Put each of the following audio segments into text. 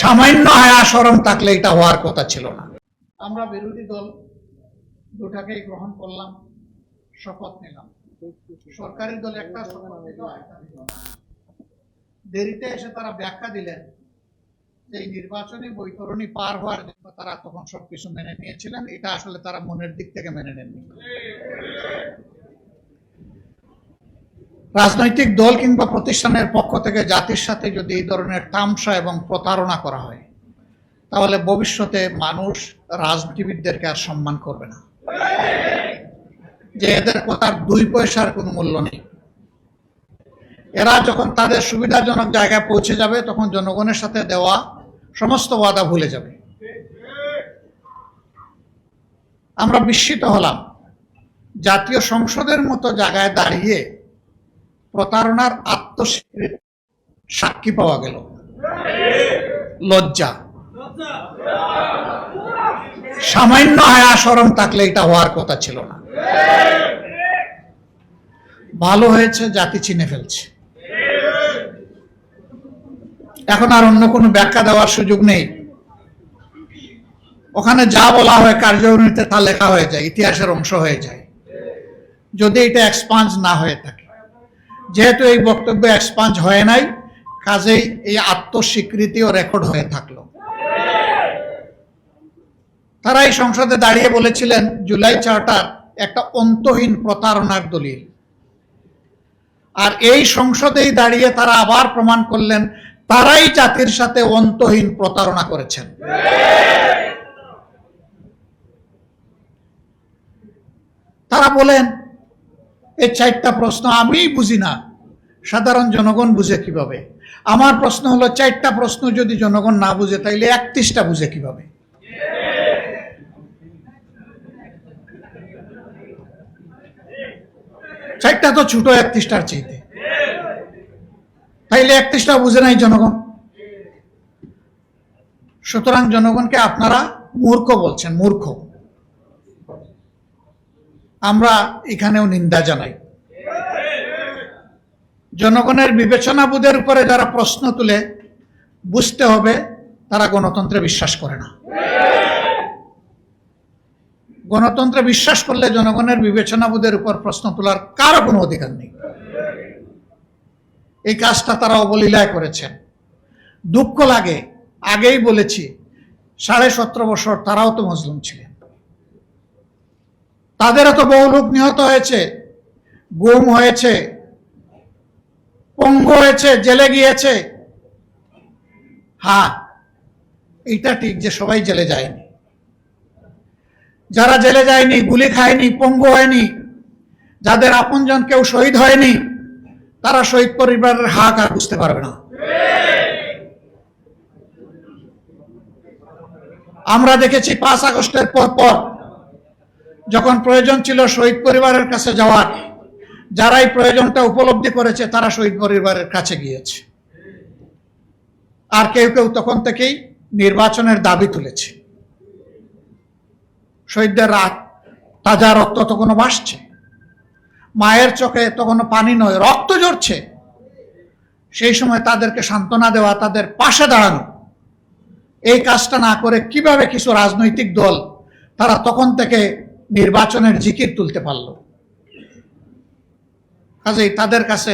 সামান্য হায়া শরম থাকলে এটা হওয়ার কথা ছিল না। আমরা বিরোধী দল দুটাকেই গ্রহণ করলাম, শপথ নিলাম। সরকারি দল একটা শপথ নিল, একটা নিল না। দেরিতে এসে তারা ব্যাখ্যা দিলেন যে এই নির্বাচনী বৈতরণী পার হওয়ার জন্য তারা তখন সবকিছু মেনে নিয়েছিলেন। এটা আসলে তারা মনের দিক থেকে মেনে নেননি। রাজনৈতিক দল কিংবা প্রতিষ্ঠানের পক্ষ থেকে জাতির সাথে যদি এই ধরনের তামসা এবং প্রতারণা করা হয়, তাহলে ভবিষ্যতে মানুষ রাজনীতিবিদদেরকে আর সম্মান করবে না, যে এদের কথার 2 পয়সার কোনো মূল্য নেই। এরা যখন তাদের সুবিধাজনক জায়গায় পৌঁছে যাবে, তখন জনগণের সাথে দেওয়া সমস্ত ওয়াদা ভুলে যাবে। আমরা বিস্মিত হলাম, জাতীয় সংসদের মতো জায়গায় দাঁড়িয়ে প্রতারণার আত্মস্বীকৃতি সাক্ষী পাওয়া গেল। লজ্জা, সামান্য হায়া শরম থাকলে এটা হওয়ার কথা ছিল না। ভালো হয়েছে জাতি চিনে ফেলছে, এখন আর অন্য কোনো ব্যাখ্যা দেওয়ার সুযোগ নেই। ওখানে যা বলা হয় কার্যকরীতে তা লেখা হয়ে যায়, ইতিহাসের অংশ হয়ে যায়, যদি এটা এক্সপাঞ্জ না হয়ে থাকে। যেহেতু এই বক্তব্য এক্সপাঞ্জ হয় নাই, কাজেই এই আত্মস্বীকৃতিও রেকর্ড হয়ে থাকলো। তারা এই সংসদে দাঁড়িয়ে বলেছিলেন জুলাই চার্টার একটা অন্তহীন প্রতারণার দলিল, আর এই সংসদেই দাঁড়িয়ে তারা আবার প্রমাণ করলেন তারাই জাতির সাথে অন্তহীন প্রতারণা করেছেন। তারা বলেন এই 4টা প্রশ্ন আমি বুঝি না, সাধারণ জনগণ বুঝে কিভাবে? আমার প্রশ্ন হলো 4টা প্রশ্ন যদি জনগণ না বুঝে, তাইলে 31টা বুঝে কিভাবে? চারটা তো ছোট 31টার চাইতে, তাইলে 31টা বুঝে নাই জনগণ। সুতরাং জনগণকে আপনারা মূর্খ বলছেন, মূর্খ। আমরা এখানেও নিন্দা জানাই। জনগণের বিবেচনাবোধের উপরে যারা প্রশ্ন তুলে, বুঝতে হবে তারা গণতন্ত্রে বিশ্বাস করে না। গণতন্ত্রে বিশ্বাস করলে জনগণের বিবেচনাবোধের উপর প্রশ্ন তোলার কারো কোনো অধিকার নেই। এই কাজটা তারা অবলীলায় করেছেন। দুঃখ লাগে, আগেই বলেছি 17.5 বছর তারাও তো মজলুম ছিলেন। তাদেরও তো বহু লোক নিহত হয়েছে, গুম হয়েছে, পঙ্গু হয়েছে, জেলে গিয়েছে। হ্যাঁ, এইটা ঠিক যে সবাই জেলে যায়নি। যারা জেলে যায়নি, গুলি খায়নি, পঙ্গু হয়নি, যাদের আপনজন কেউ শহীদ হয়নি, তারা শহীদ পরিবারের হাহাকার বুঝতে পারবে না। আমরা দেখেছি 5 আগস্টের পর যখন প্রয়োজন ছিল শহীদ পরিবারের কাছে যাওয়ার, যারা এই প্রয়োজনটা উপলব্ধি করেছে তারা শহীদ পরিবারের কাছে গিয়েছে। আর কেউ কেউ তখন থেকেই নির্বাচনের দাবি তুলেছে। শহীদদের তাজা রক্ত তখনও ভাসছে, মায়ের চোখে তখনও পানি নয়, রক্ত ঝরছে। সেই সময় তাদেরকে সান্ত্বনা দেওয়া, তাদের পাশে দাঁড়ানো, এই কাজটা না করে কিভাবে কিছু রাজনৈতিক দল তারা তখন থেকে নির্বাচনের জিকির তুলতে পারল? কাজেই তাদের কাছে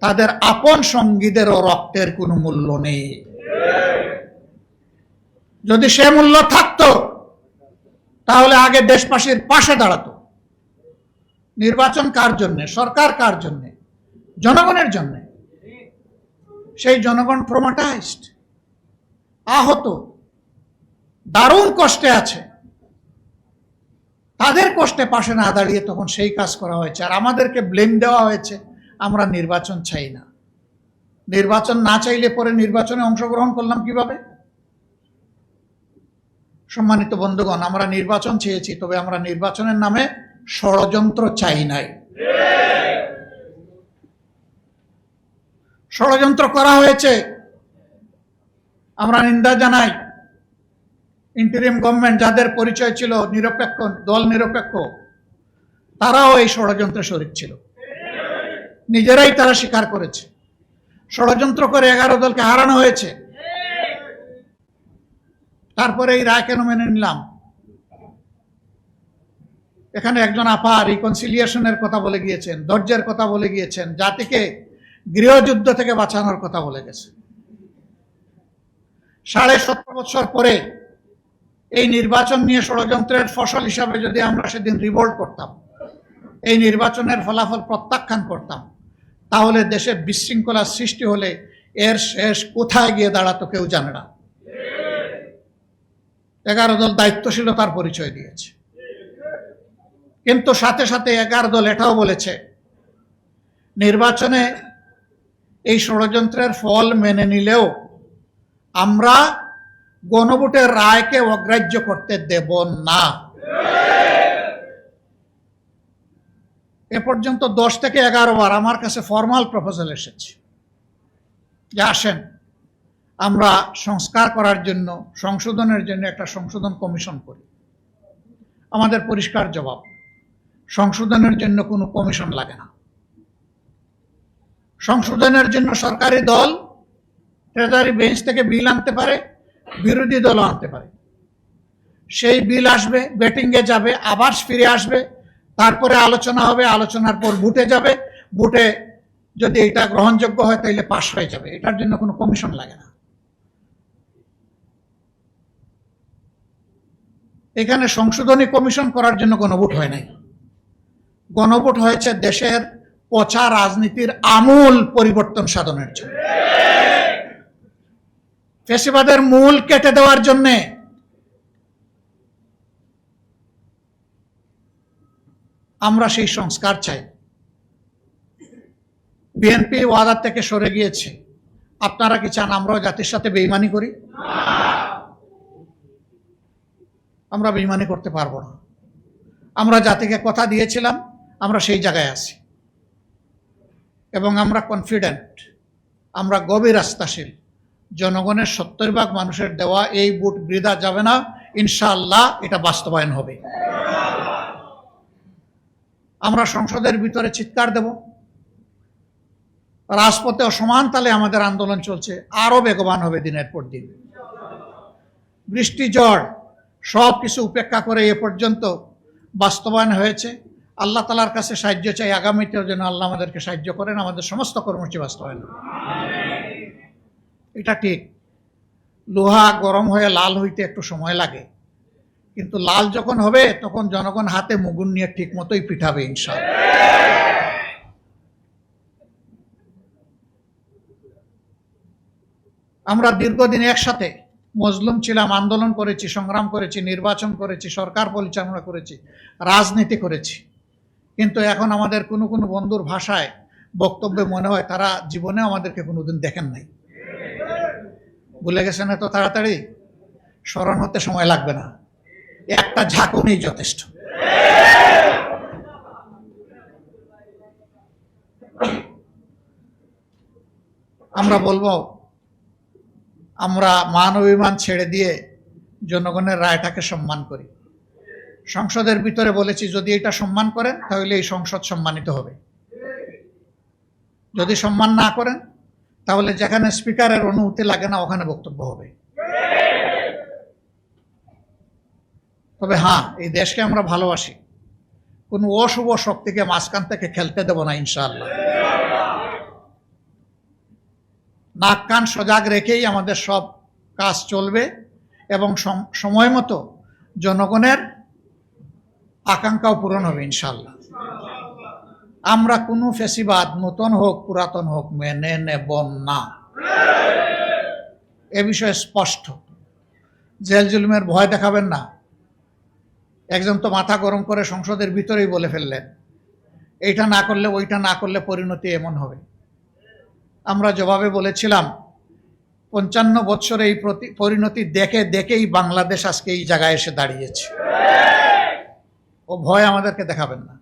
তাদের আপন সঙ্গীদেরও রক্তের কোনো মূল্য নেই। যদি সে মূল্য থাকতো, তাহলে আগে দেশবাসীর পাশে দাঁড়াতো। নির্বাচন কার জন্য? সরকার কার জন্য? জনগণের জন্য। সেই জনগণ ট্রমাটাইজড, আহত, দারুণ কষ্টে আছে। তাদের কষ্টে পাশে না দাঁড়িয়ে তখন সেই কাজ করা হয়েছে, আর আমাদেরকে ব্লেম দেওয়া হয়েছে আমরা নির্বাচন চাই না। নির্বাচন না চাইলে পরে নির্বাচনে অংশগ্রহণ করলাম কিভাবে? সম্মানিত বন্ধুগণ, আমরা নির্বাচন চেয়েছি, তবে আমরা নির্বাচনের নামে ষড়যন্ত্র চাই নাই। ষড়যন্ত্র করা হয়েছে, আমরা নিন্দা জানাই। ইন্টারিম গভর্নমেন্ট যাদের পরিচয় ছিল নিরপেক্ষ, দল নিরপেক্ষ, তারাও এই ষড়যন্ত্রে শরীক ছিল। নিজেরাই তারা স্বীকার করেছে ষড়যন্ত্র করে 11 দলকে হারানো হয়েছে। তারপরে এই রায় কেন মেনে নিলাম? এখানে একজন আপা রিকনসিলিয়েশনের কথা বলে গিয়েছেন, ধৈর্যের কথা বলে গিয়েছেন, জাতিকে গৃহযুদ্ধ থেকে বাঁচানোর কথা বলে গেছে। ৭.৫ বছর পরে এই নির্বাচন নিয়ে ষড়যন্ত্রের ফসল হিসাবে যদি আমরা সেদিন রিভোল্ট করতাম, এই নির্বাচনের ফলাফল প্রত্যাখ্যান করতাম, তাহলে দেশে বিশৃঙ্খলার সৃষ্টি হলে এর শেষ কোথায় গিয়ে দাঁড়াতো কেউ জানে না। 11 দল দায়িত্বশীলতার পরিচয় দিয়েছে, কিন্তু সাথে সাথে 11 দল এটাও বলেছে নির্বাচনে এই ষড়যন্ত্রের ফল মেনে নিলেও আমরা গণভোটের রায়কে অগ্রাহ্য করতে দেব না। এ পর্যন্ত 10 থেকে 11 বার আমার কাছে ফরমাল প্রপোজাল এসেছে যে আসেন আমরা সংস্কার করার জন্য, সংশোধনের জন্য একটা সংশোধন কমিশন করি। আমাদের পরিষ্কার জবাব, সংশোধনের জন্য কোনো কমিশন লাগে না। সংশোধনের জন্য সরকারি দল ট্রেজারি বেঞ্চ থেকে বিল আনতে পারে, বিরোধী দলও আনতে পারে। সেই বিল আসবে, ব্যাটিংয়ে যাবে, আবার ফিরে আসবে, তারপরে আলোচনা হবে, আলোচনার পর ভোটে যাবে, ভোটে যদি এটা গ্রহণযোগ্য হয় তাহলে পাশ হয়ে যাবে। এটার জন্য কোনো কমিশন লাগে না। এখানে সংশোধনী কমিশন করার জন্য গণভোট হয় নাই। গণভোট হয়েছে দেশের পচা রাজনীতির আমূল পরিবর্তন সাধনের জন্য, ফ্যাসিবাদের মূল কেটে দেওয়ার জন্য। আমরা সেই সংস্কার চাই। বিএনপি ওয়াদা থেকে সরে গিয়েছে। আপনারা কি চান আমরাও জাতির সাথে বেঈমানি করি? আমরা বেঈমানি করতে পারবো না। আমরা জাতিকে কথা দিয়েছিলাম, আমরা সেই জায়গায় আছি এবং আমরা কনফিডেন্ট, আমরা গভীর আস্থাশীল জনগণের 70% মানুষের দেওয়া এই ভোট বৃথা যাবে না। ইনশাআল্লাহ এটা বাস্তবায়ন হবে। আমরা সংসদের ভিতরে চিৎকার দেব, রাজপথে সমান তালে আমাদের আন্দোলন চলছে, আরো বেগবান হবে দিনের পর দিন। বৃষ্টি ঝড় সব কিছু উপেক্ষা করে এ পর্যন্ত বাস্তবায়ন হয়েছে। আল্লাহ তাআলার কাছে সাহায্য চাই, আগামীতেও যেন আল্লাহ আমাদেরকে সাহায্য করেন, আমাদের সমস্ত কর্মসূচি বাস্তবায়ন। এটা ঠিক, লোহা গরম হয়ে লাল হইতে একটু সময় লাগে, কিন্তু লাল যখন হবে তখন জনগণ হাতে মুগুর নিয়ে ঠিক মতোই পিঠাবে ইনশাআল্লাহ। আমরা দীর্ঘদিন একসাথে মজলুম ছিলাম, আন্দোলন করেছি, সংগ্রাম করেছি, নির্বাচন করেছি, সরকার পরিচালনা করেছি, রাজনীতি করেছি, কিন্তু এখন আমাদের কোনো কোনো বন্ধুর ভাষায় বক্তব্যে মনে হয় তারা জীবনে আমাদেরকে কোনোদিন দেখেন নাই। ভুলে গেছেন এত তাড়াতাড়ি? স্মরণ হতে সময় লাগবে না, একটা ঝাঁকুনি যথেষ্ট। আমরা বলবো আমরা মান অভিমান ছেড়ে দিয়ে জনগণের রায়টাকে সম্মান করি। সংসদের ভিতরে বলেছি যদি এটা সম্মান করেন তাহলে এই সংসদ সম্মানিত হবে, যদি সম্মান না করেন তাহলে যেখানে স্পিকারের অনুমতি লাগে না ওখানে বক্তব্য হবে। তবে হ্যাঁ, এই দেশকে আমরা ভালোবাসি, কোনো অশুভ শক্তিকে মাঝখান থেকে খেলতে দেব না ইনশাআল্লাহ। নাক কান সজাগ রেখেই আমাদের সব কাজ চলবে এবং সময় মতো জনগণের আকাঙ্ক্ষাও পূরণ হবে ইনশাআল্লাহ। আমরা কোনো ফ্যাসিবাদ নতুন হোক পুরাতন হোক মেনে নেব না, এ বিষয়ে স্পষ্ট। জেল জুলুমের ভয় দেখাবেন না। একজন তো মাথা গরম করে সংসদের ভিতরেই বলে ফেললেন এইটা না করলে ওইটা না করলে পরিণতি এমন হবে। আমরা জবাবে বলেছিলাম 55 বছর এই পরিণতি দেখে দেখেই বাংলাদেশ আজকে এই জায়গায় এসে দাঁড়িয়েছে। ও ভয় আমাদেরকে দেখাবেন না।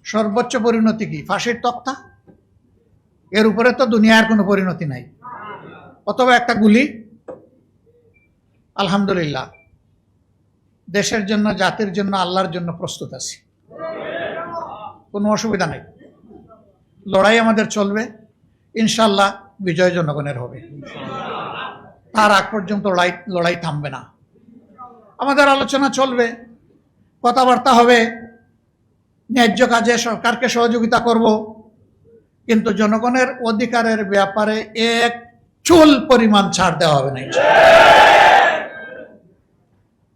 সর্বোচ্চ পরিণতি কি? ফাঁসির তক্তা। এর উপরে তো দুনিয়ার কোনো পরিণতি নাই, অথবা একটা গুলি। আলহামদুলিল্লাহ, দেশের জন্য, জাতির জন্য, আল্লাহর জন্য প্রস্তুত আছি, কোনো অসুবিধা নেই। লড়াই আমাদের চলবে, ইনশাআল্লাহ বিজয় জনগণের হবে। তার আগ পর্যন্ত লড়াই থামবে না। আমাদের আলোচনা চলবে, কথাবার্তা হবে, ন্যায্য কাজে সরকারকে সহযোগিতা করব, কিন্তু জনগণের অধিকারের ব্যাপারে এক চুল পরিমাণ ছাড় দেওয়া হবে না।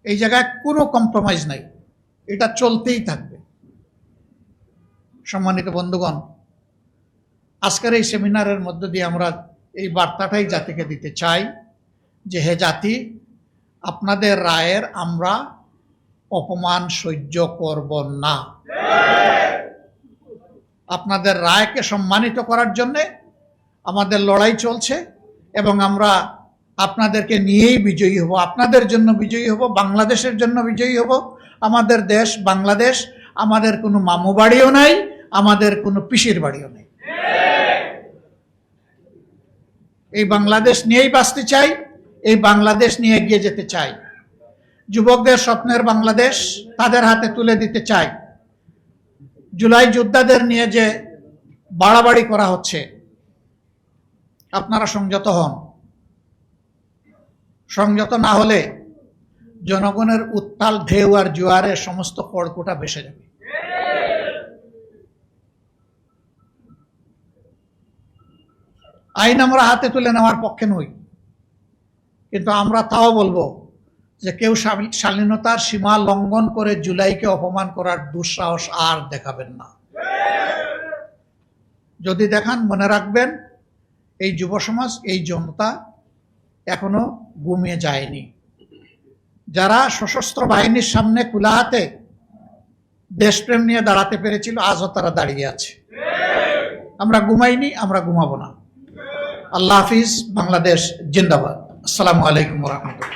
এই জায়গায় কোনো কম্প্রোমাইজ নাই, এটা চলতেই থাকবে। সম্মানিত বন্ধুগণ, আজকের এই সেমিনারের মধ্য দিয়ে আমরা এই বার্তাটাই জাতিকে দিতে চাই যে হে জাতি, আপনাদের রায়ের আমরা অপমান সহ্য করব না। আপনাদের রায়কে সম্মানিত করার জন্য আমাদের লড়াই চলছে এবং আমরা আপনাদেরকে নিয়েই বিজয়ী হব, আপনাদের জন্য বিজয়ী হব, বাংলাদেশের জন্য বিজয়ী হব। আমাদের দেশ বাংলাদেশ, আমাদের কোনো মামু বাড়িও নাই, আমাদের কোনো পিসির বাড়িও নেই। এই বাংলাদেশ নিয়েই বাঁচতে চাই, এই বাংলাদেশ নিয়ে এগিয়ে যেতে চাই। যুবকদের স্বপ্নের বাংলাদেশ তাদের হাতে তুলে দিতে চাই। জুলাই যোদ্ধাদের নিয়ে যে বাড়াবাড়ি করা হচ্ছে, আপনারা সংযত হন। সংযত না হলে জনগণের উত্তাল ঢেউ আর জোয়ারে সমস্ত খড়কুটা ভেসে যাবে। আইন আমরা হাতে তুলে নেওয়ার পক্ষে নই, কিন্তু আমরা তাও বলবো যে কেউ শালীনতার সীমা লঙ্ঘন করে জুলাইকে অপমান করার দুঃসাহস আর দেখাবেন না। যদি দেখান, মনে রাখবেন এই যুব সমাজ, এই জনতা এখনো ঘুমিয়ে যায়নি। যারা সশস্ত্র বাহিনীর সামনে খোলা হাতে দেশপ্রেম নিয়ে দাঁড়াতে পেরেছিল, আজও তারা দাঁড়িয়ে আছে। আমরা ঘুমাইনি, আমরা ঘুমাবো না। আল্লাহ হাফিজ। বাংলাদেশ জিন্দাবাদ। আসসালামু আলাইকুম ওয়া রাহমাতুল্লাহ।